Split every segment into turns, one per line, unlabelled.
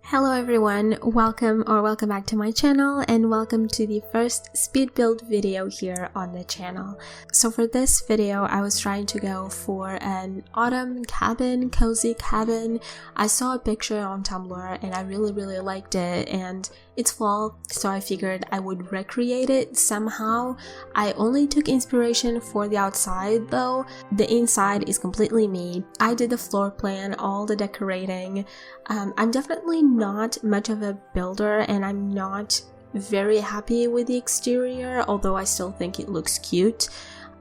Hello everyone, welcome back to my channel and welcome to the first speed build video here on the channel. So for this video, I was trying to go for an autumn cabin, cozy cabin. I saw a picture on Tumblr and I really liked it, and it's fall, so I figured I would recreate it somehow. I only took inspiration for the outside though. The inside is completely me. I did the floor plan, all the decorating. I'm definitely not much of a builder and I'm not very happy with the exterior, although I still think it looks cute.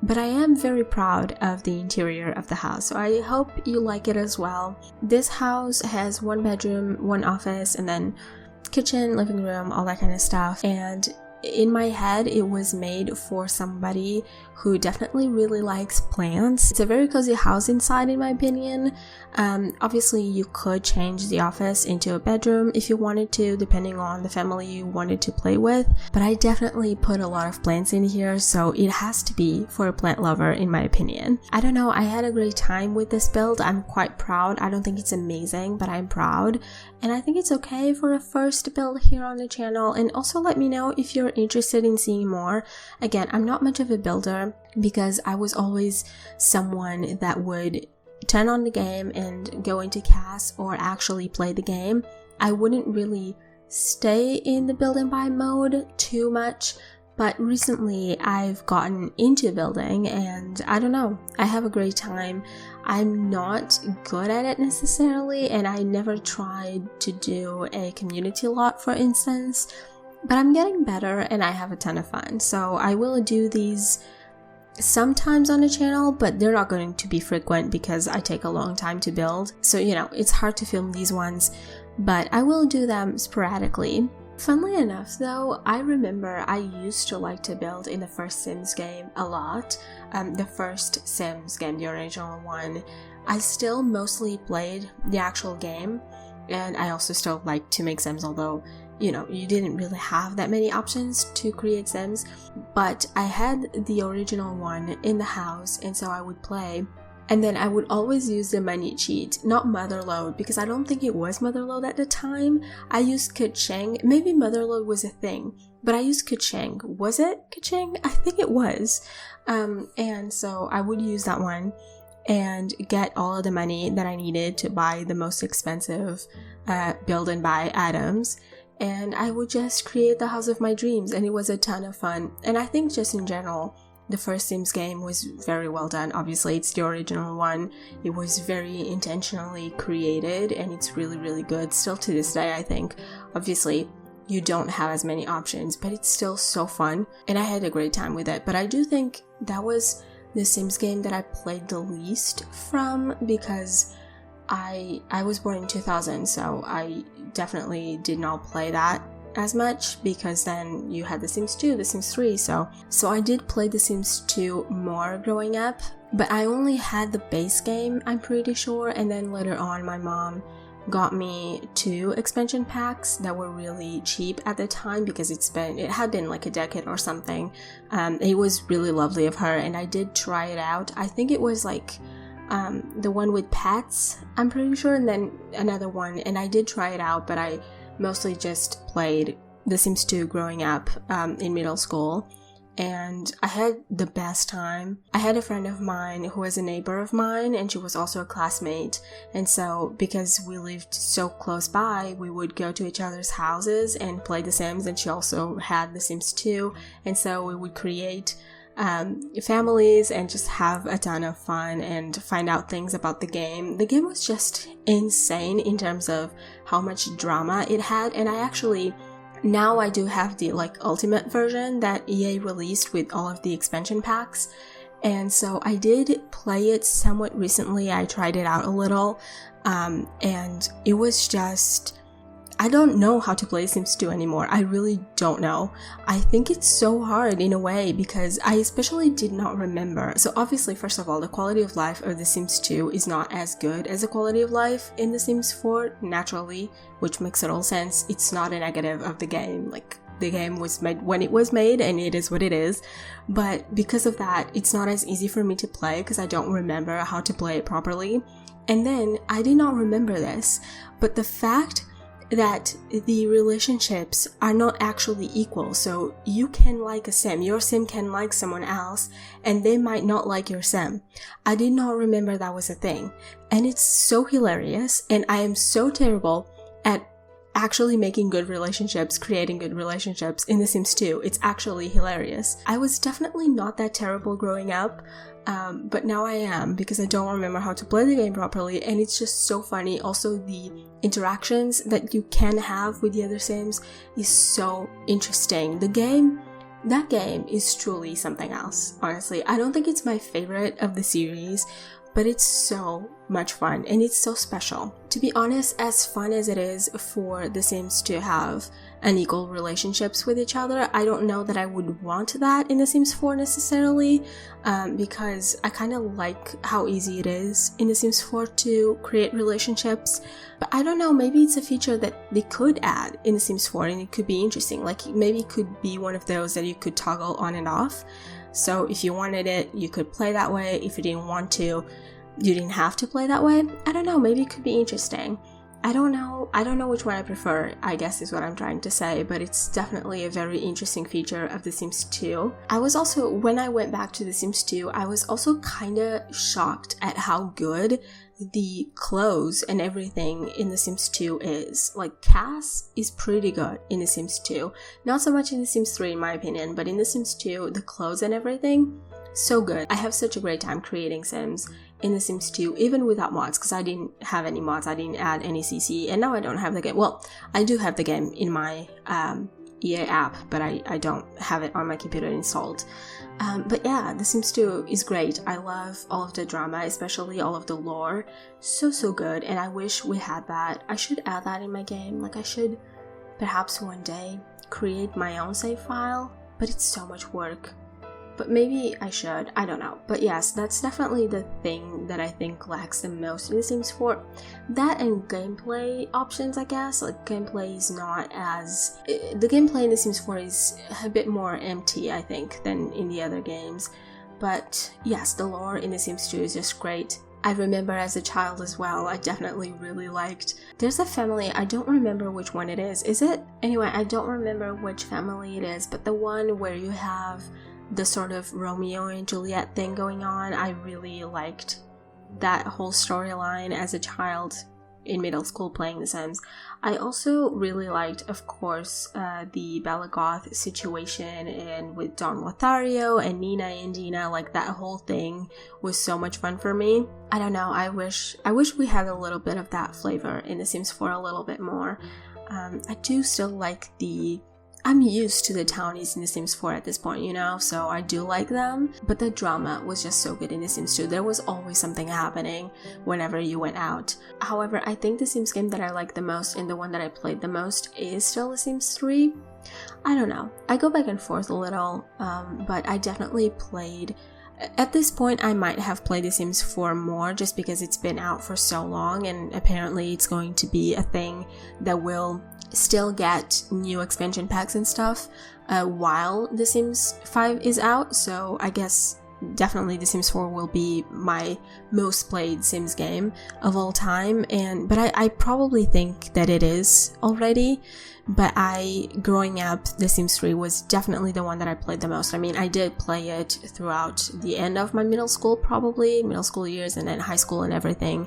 But I am very proud of the interior of the house, so I hope you like it as well. This house has one bedroom, one office, and then kitchen, living room, all that kind of stuff. And in my head, it was made for somebody who definitely really likes plants. It's a very cozy house inside, in my opinion. Obviously, you could change the office into a bedroom if you wanted to, depending on the family you wanted to play with. But I definitely put a lot of plants in here, so it has to be for a plant lover, in my opinion. I don't know, I had a great time with this build. I'm quite proud. I don't think it's amazing, but I'm proud. And I think it's okay for a first build here on the channel. And also let me know if you're interested in seeing more. Again, I'm not much of a builder because I was always someone that would turn on the game and go into CAS or actually play the game. I wouldn't really stay in the build and buy mode too much, but recently I've gotten into building and I don't know, I have a great time. I'm not good at it necessarily, and I never tried to do a community lot, for instance, but I'm getting better and I have a ton of fun. So I will do these sometimes on the channel, but they're not going to be frequent because I take a long time to build. So, you know, it's hard to film these ones, but I will do them sporadically. Funnily enough though, I remember I used to like to build in the first Sims game a lot. The first Sims game, the original one. I still mostly played the actual game, and I also still like to make Sims, although, you know, you didn't really have that many options to create Sims. But I had the original one in the house, and so I would play. And then I would always use the money cheat, not Motherload, because I don't think it was Motherload at the time. I used 𝐜𝐭𝐬𝐭. Maybe Motherload was a thing, but I used 𝐜𝐭𝐬𝐭. Was it 𝐜𝐭𝐬𝐭? I think it was. And so I would use that one and get all of the money that I needed to buy the most expensive build and buy items. And I would just create the house of my dreams, and it was a ton of fun. And I think just in general, the first Sims game was very well done. Obviously, it's the original one. It was very intentionally created, and it's really good still to this day, I think. Obviously, you don't have as many options, but it's still so fun, and I had a great time with it. But I do think that was the Sims game that I played the least from, because I was born in 2000, so I definitely did not play that as much, because then you had The Sims 2, The Sims 3, so I did play The Sims 2 more growing up, but I only had the base game, I'm pretty sure, and then later on my mom got me 2 expansion packs that were really cheap at the time, because it had been like a decade or something. It was really lovely of her, and I did try it out. I think it was like the one with pets, I'm pretty sure, and then another one, and I did try it out, but I mostly just played The Sims 2 growing up in middle school, and I had the best time. I had a friend of mine who was a neighbor of mine, and she was also a classmate, and so because we lived so close by, we would go to each other's houses and play The Sims, and she also had The Sims 2, and so we would create families and just have a ton of fun and find out things about the game. The game was just insane in terms of how much drama it had, and now I do have the ultimate version that EA released with all of the expansion packs, and so I did play it somewhat recently. I tried it out a little, and it was just, I don't know how to play Sims 2 anymore. I really don't know. I think it's so hard in a way because I especially did not remember. So obviously, first of all, the quality of life of The Sims 2 is not as good as the quality of life in The Sims 4, naturally, which makes total sense. It's not a negative of the game. Like, the game was made when it was made, and it is what it is. But because of that, it's not as easy for me to play because I don't remember how to play it properly. And then, I did not remember this, but the fact that the relationships are not actually equal. So you can like a sim, your sim can like someone else, and they might not like your sim. I did not remember that was a thing. And it's so hilarious, and I am so terrible at actually making good relationships, creating good relationships in The Sims 2. It's actually hilarious. I was definitely not that terrible growing up, but now I am, because I don't remember how to play the game properly, and it's just so funny. Also, the interactions that you can have with the other Sims is so interesting. That game is truly something else, honestly. I don't think it's my favorite of the series, but it's so much fun and it's so special. To be honest, as fun as it is for the Sims to have unequal relationships with each other, I don't know that I would want that in The Sims 4 necessarily, because I kind of like how easy it is in The Sims 4 to create relationships. But I don't know, maybe it's a feature that they could add in The Sims 4 and it could be interesting. Like, maybe it could be one of those that you could toggle on and off. So if you wanted it, you could play that way. If you didn't want to, you didn't have to play that way. I don't know, maybe it could be interesting. I don't know which one I prefer, I guess is what I'm trying to say, but it's definitely a very interesting feature of The Sims 2. When I went back to The Sims 2, I was also kinda shocked at how good the clothes and everything in The Sims 2 is. Like, Cass is pretty good in The Sims 2. Not so much in The Sims 3 in my opinion, but in The Sims 2, the clothes and everything, so good. I have such a great time creating Sims in The Sims 2, even without mods, because I didn't have any mods, I didn't add any CC, and now I don't have the game. Well, I do have the game in my EA app, but I don't have it on my computer installed. But yeah, The Sims 2 is great. I love all of the drama, especially all of the lore. So good, and I wish we had that. I should add that in my game. Like, I should perhaps one day create my own save file, but it's so much work. But maybe I should, I don't know. But yes, that's definitely the thing that I think lacks the most in The Sims 4. That and gameplay options, I guess. Like, gameplay is not as... The gameplay in The Sims 4 is a bit more empty, I think, than in the other games. But yes, the lore in The Sims 2 is just great. I remember as a child as well, I definitely really liked... There's a family, I don't remember which one it is. Is it? Anyway, I don't remember which family it is, but the one where you have the sort of Romeo and Juliet thing going on, I really liked that whole storyline as a child in middle school playing The Sims. I also really liked, of course, the Bella Goth situation and with Don Lothario and Nina and Dina. Like, that whole thing was so much fun for me. I don't know, I wish we had a little bit of that flavor in The Sims 4 a little bit more. I do still like I'm used to the townies in The Sims 4 at this point, you know, so I do like them. But the drama was just so good in The Sims 2. There was always something happening whenever you went out. However, I think the Sims game that I like the most and the one that I played the most is still The Sims 3. I don't know. I go back and forth a little, but I definitely played... At this point, I might have played The Sims 4 more just because it's been out for so long, and apparently it's going to be a thing that will still get new expansion packs and stuff while The Sims 5 is out. So I guess definitely The Sims 4 will be my most played Sims game of all time, but I probably think that it is already. But growing up, The Sims 3 was definitely the one that I played the most. I mean, I did play it throughout the end of my middle school years, and then high school and everything.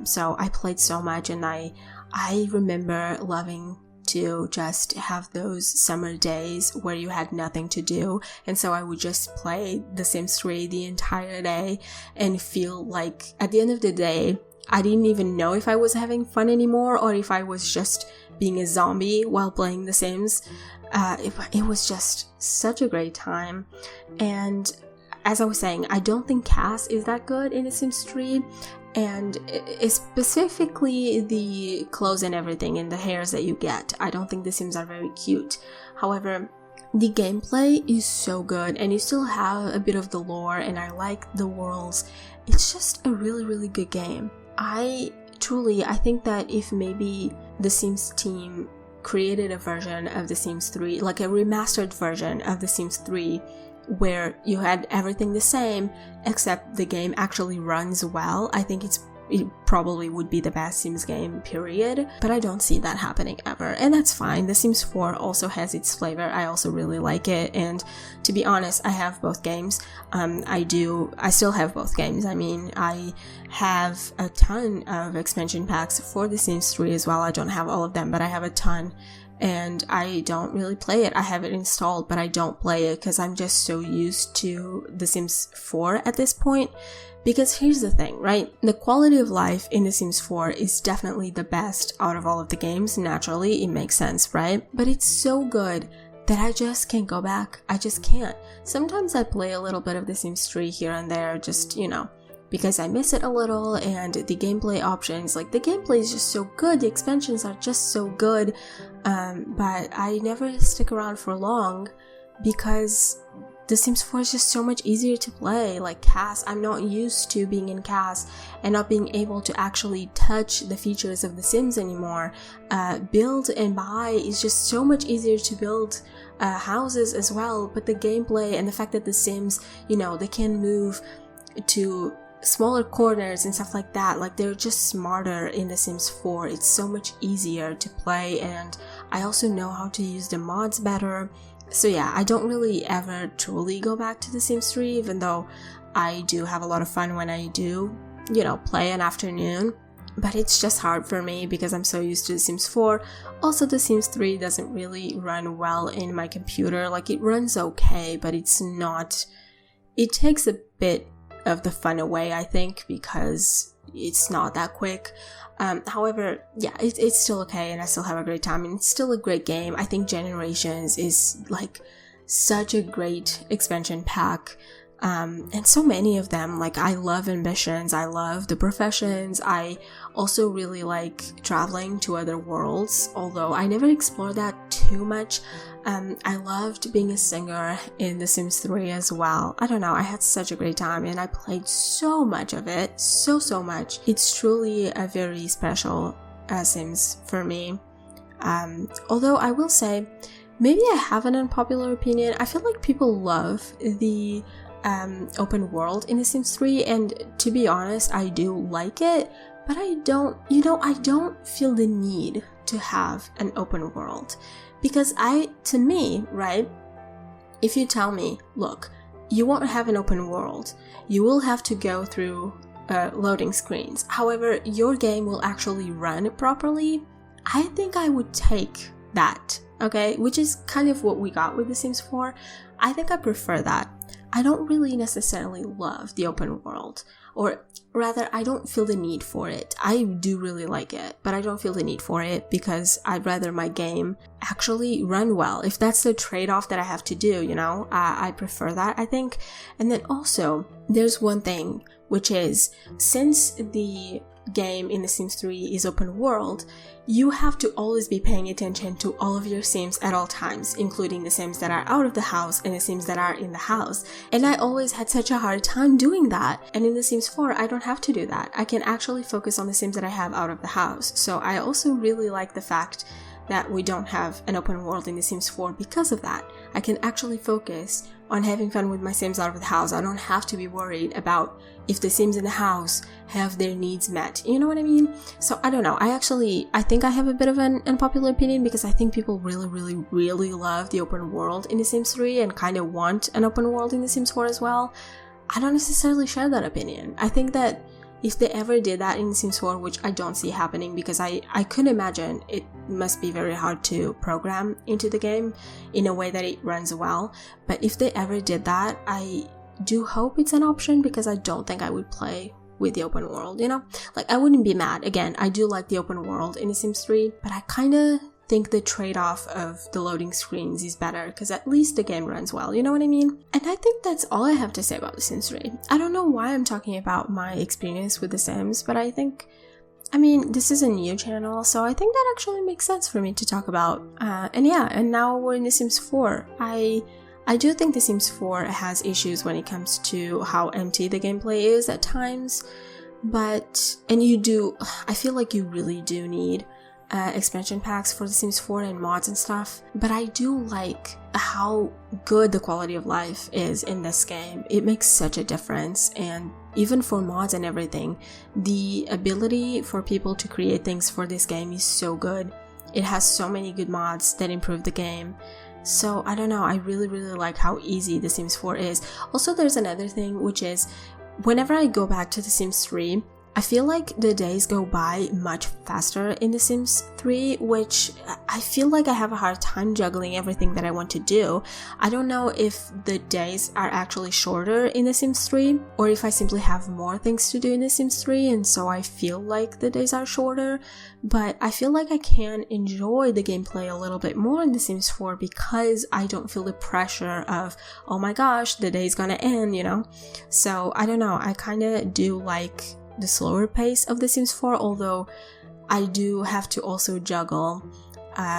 So I played so much, and I remember loving to just have those summer days where you had nothing to do, and so I would just play The Sims 3 the entire day and feel like at the end of the day I didn't even know if I was having fun anymore or if I was just being a zombie while playing The Sims. It was just such a great time. And as I was saying, I don't think Cass is that good in The Sims 3, and specifically the clothes and everything and the hairs that you get. I don't think the Sims are very cute. However, the gameplay is so good, and you still have a bit of the lore, and I like the worlds. It's just a really good game. I think that if maybe the Sims team created a version of The Sims 3, like a remastered version of The Sims 3, where you had everything the same except the game actually runs well, I think it probably would be the best Sims game, period. But I don't see that happening ever, and that's fine. The Sims 4 also has its flavor. I also really like it, and to be honest, I have both games. I still have both games. I mean, I have a ton of expansion packs for The Sims 3 as well. I don't have all of them, but I have a ton, and I don't really play it. I have it installed, but I don't play it because I'm just so used to The Sims 4 at this point. Because here's the thing, right? The quality of life in The Sims 4 is definitely the best out of all of the games. Naturally, it makes sense, right? But it's so good that I just can't go back. I just can't. Sometimes I play a little bit of The Sims 3 here and there, just, you know, because I miss it a little, and the gameplay options, like the gameplay is just so good, the expansions are just so good, but I never stick around for long because The Sims 4 is just so much easier to play. Like CAS, I'm not used to being in CAS and not being able to actually touch the features of The Sims anymore. Build and buy is just so much easier to build houses as well, but the gameplay and the fact that The Sims, you know, they can move to smaller corners and stuff like that, like they're just smarter in The Sims 4. It's so much easier to play, and I also know how to use the mods better. So yeah, I don't really ever truly go back to The Sims 3, even though I do have a lot of fun when I do, you know, play an afternoon. But it's just hard for me because I'm so used to The Sims 4. Also, The Sims 3 doesn't really run well in my computer. Like, it runs okay, but it's not... It takes a bit of the fun away, I think, because it's not that quick. However, yeah, it's still okay, and I still have a great time, and it's still a great game. I think Generations is like such a great expansion pack, and so many of them. Like, I love Ambitions, I love the Professions, I also really like traveling to other worlds, although I never explored that too much. I loved being a singer in The Sims 3 as well. I don't know, I had such a great time, and I played so much of it, so much. It's truly a very special Sims for me. Although I will say, maybe I have an unpopular opinion. I feel like people love the open world in The Sims 3, and to be honest, I do like it, but I don't feel the need to have an open world. Because to me, right, if you tell me, look, you won't have an open world, you will have to go through loading screens, however, your game will actually run properly, I think I would take that, okay? Which is kind of what we got with The Sims 4. I think I prefer that. I don't really necessarily love the open world, or rather, I don't feel the need for it. I do really like it, but I don't feel the need for it because I'd rather my game actually run well. If that's the trade-off that I have to do, you know, I prefer that, I think. And then also, there's one thing, which is, since the game in The Sims 3 is open world, you have to always be paying attention to all of your Sims at all times, including the Sims that are out of the house and the Sims that are in the house. And I always had such a hard time doing that. And in The Sims 4, I don't have to do that. I can actually focus on the Sims that I have out of the house. So I also really like the fact that we don't have an open world in The Sims 4 because of that. I can actually focus on having fun with my Sims out of the house. I don't have to be worried about if the Sims in the house have their needs met. You know what I mean? So I don't know. I think I have a bit of an unpopular opinion because I think people really love the open world in The Sims 3 and kind of want an open world in The Sims 4 as well. I don't necessarily share that opinion. I think that if they ever did that in Sims 4, which I don't see happening because I could imagine it must be very hard to program into the game in a way that it runs well. But if they ever did that, I do hope it's an option because I don't think I would play with the open world, you know? Like, I wouldn't be mad. Again, I do like the open world in The Sims 3, but I kind of think the trade-off of the loading screens is better because at least the game runs well, you know what I mean? And I think that's all I have to say about The Sims 3. I don't know why I'm talking about my experience with The Sims, but I mean, this is a new channel, so I think that actually makes sense for me to talk about. And now we're in The Sims 4. I do think The Sims 4 has issues when it comes to how empty the gameplay is at times, I feel like you really do need expansion packs for The Sims 4 and mods and stuff, but I do like how good the quality of life is in this game. It makes such a difference, and even for mods and everything, the ability for people to create things for this game is so good. It has so many good mods that improve the game. So I don't know, I really like how easy The Sims 4 is. Also, there's another thing, which is whenever I go back to The Sims 3, I feel like the days go by much faster in The Sims 3, which I feel like I have a hard time juggling everything that I want to do. I don't know if the days are actually shorter in The Sims 3, or if I simply have more things to do in The Sims 3 and so I feel like the days are shorter, but I feel like I can enjoy the gameplay a little bit more in The Sims 4 because I don't feel the pressure of, oh my gosh, the day's gonna end, you know? So I don't know, I kinda do like the slower pace of The Sims 4, although I do have to also juggle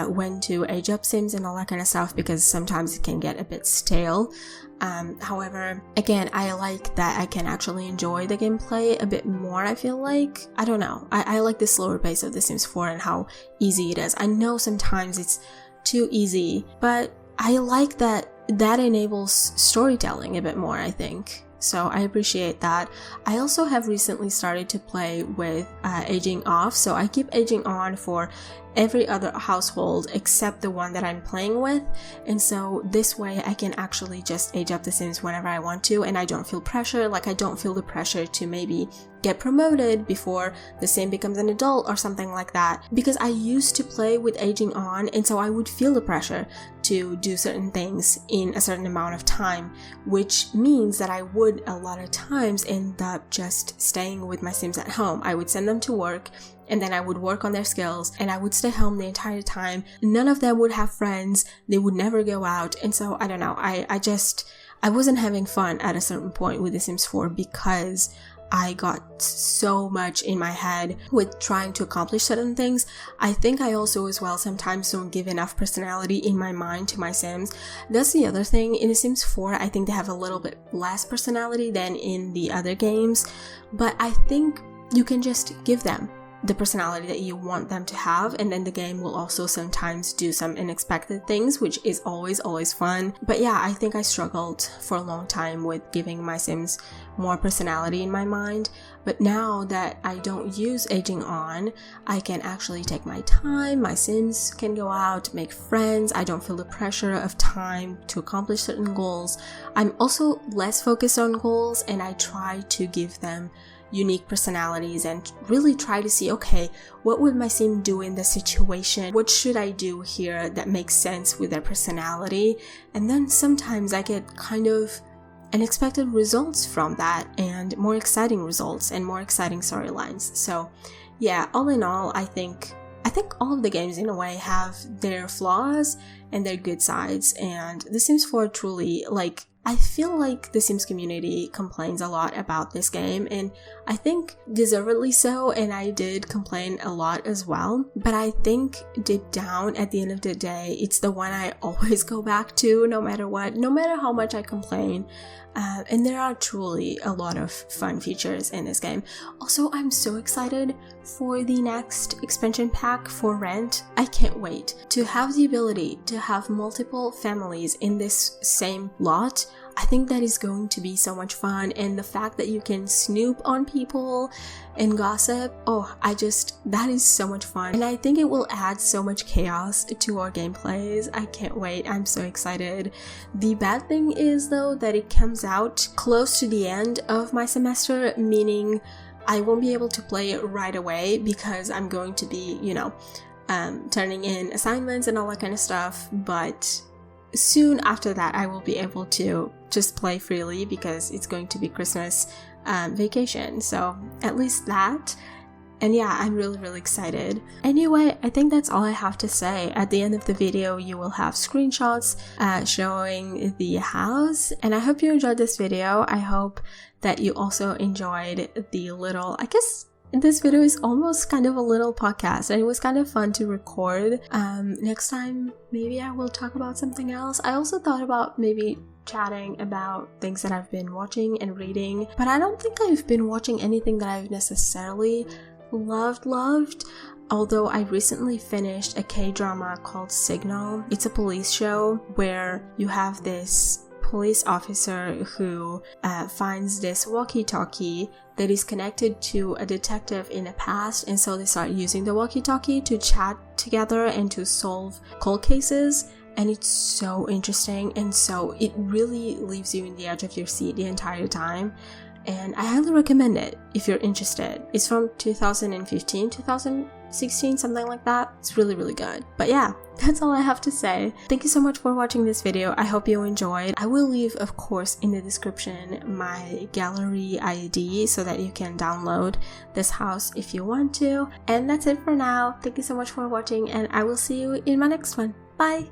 when to age up Sims and all that kind of stuff because sometimes it can get a bit stale. However, again, I like that I can actually enjoy the gameplay a bit more, I feel like. I don't know, I like the slower pace of The Sims 4 and how easy it is. I know sometimes it's too easy, but I like that enables storytelling a bit more, I think. So I appreciate that. I also have recently started to play with aging off, so I keep aging on for every other household except the one that I'm playing with, and so this way I can actually just age up the Sims whenever I want to and I don't feel pressure. Like I don't feel the pressure to maybe get promoted before the Sim becomes an adult or something like that, because I used to play with aging on and so I would feel the pressure to do certain things in a certain amount of time, which means that I would a lot of times end up just staying with my Sims at home. I would send them to work and then I would work on their skills and I would stay home the entire time. None of them would have friends, they would never go out, and so I don't know, I wasn't having fun at a certain point with The Sims 4 because I got so much in my head with trying to accomplish certain things. I think I also as well sometimes don't give enough personality in my mind to my Sims. That's the other thing. In The Sims 4, I think they have a little bit less personality than in the other games, but I think you can just give them the personality that you want them to have, and then the game will also sometimes do some unexpected things, which is always fun. But yeah, I think I struggled for a long time with giving my Sims more personality in my mind, but now that I don't use aging on, I can actually take my time. My Sims can go out, make friends. I don't feel the pressure of time to accomplish certain goals. I'm also less focused on goals, and I try to give them unique personalities and really try to see, okay, what would my Sim do in this situation? What should I do here that makes sense with their personality? And then sometimes I get kind of unexpected results from that, and more exciting results and more exciting storylines. So yeah, all in all, I think all of the games in a way have their flaws and their good sides, and The Sims 4 truly, like, I feel like the Sims community complains a lot about this game, and I think deservedly so, and I did complain a lot as well, but I think deep down at the end of the day, it's the one I always go back to no matter what, no matter how much I complain. And there are truly a lot of fun features in this game. Also, I'm so excited for the next expansion pack for rent. I can't wait to have the ability to have multiple families in this same lot. I think that is going to be so much fun, and the fact that you can snoop on people and gossip, that is so much fun, and I think it will add so much chaos to our gameplays. I can't wait, I'm so excited. The bad thing is though that it comes out close to the end of my semester, meaning I won't be able to play it right away because I'm going to be, turning in assignments and all that kind of stuff, but soon after that I will be able to just play freely because it's going to be Christmas vacation, so at least that. And yeah, I'm really excited. Anyway, I think that's all I have to say. At the end of the video, you will have screenshots showing the house, and I hope you enjoyed this video. I hope that you also enjoyed the little, I guess this video is almost kind of a little podcast, and it was kind of fun to record. Next time, maybe I will talk about something else. I also thought about maybe chatting about things that I've been watching and reading, but I don't think I've been watching anything that I've necessarily loved. Although I recently finished a K-drama called Signal. It's a police show where you have this police officer who finds this walkie-talkie that is connected to a detective in the past, and so they start using the walkie-talkie to chat together and to solve cold cases. And it's so interesting, and so it really leaves you in the edge of your seat the entire time, and I highly recommend it if you're interested. It's from 2015, 2016, something like that. It's really, really good. But yeah, that's all I have to say. Thank you so much for watching this video. I hope you enjoyed. I will leave, of course, in the description my gallery ID so that you can download this house if you want to. And that's it for now. Thank you so much for watching, and I will see you in my next one. Bye!